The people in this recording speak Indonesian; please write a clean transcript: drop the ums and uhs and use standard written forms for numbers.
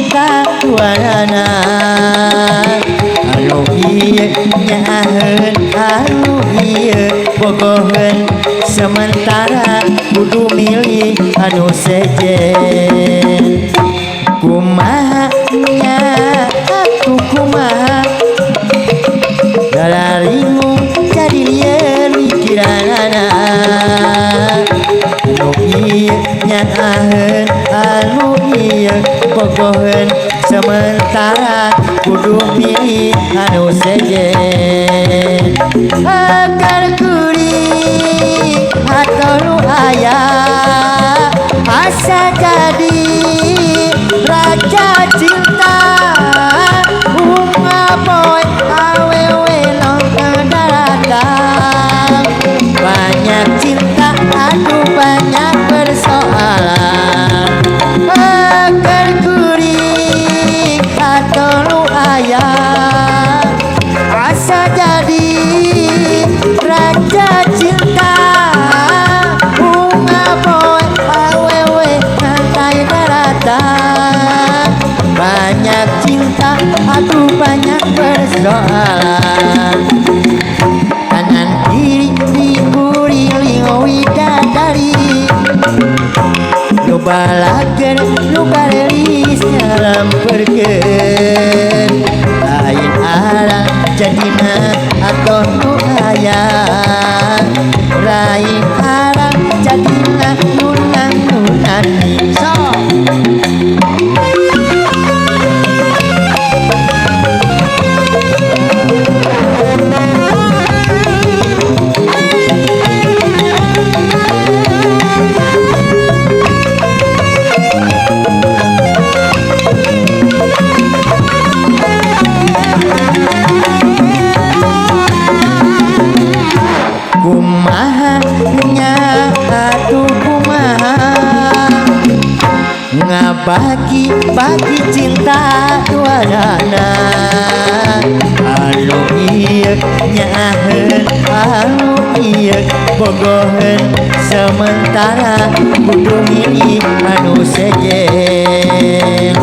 cinta warna anu ieu nyaheun anu ieu bogoheun sementara kudu milih anu sejen kumaha nya aku kumaha dalaringu jadi lieur pikiranana anu ieu nyaheun anu ieu bogoheun sementara kudu milih anu sejen agar kuring atau nu aya asa jadi raja cinta bunga boy awewe nongkrong datang banyak cinta aduh banyak persoalan agar kuring atau nu aya asa jadi raja cinta bunga boy awewe nantai datang banyak cinta aduh banyak persoalan kanan kiri diuring widadari nu balakeun nu karelis nyalamperkeun lain arah jadina atoh nu aya lain arah jadina nunan so kumaha nya atuh kumaha ngabagi-bagi cinta duadana anu ieu nyaheun anu ieu bogoheun sementara kudu milih anu sejen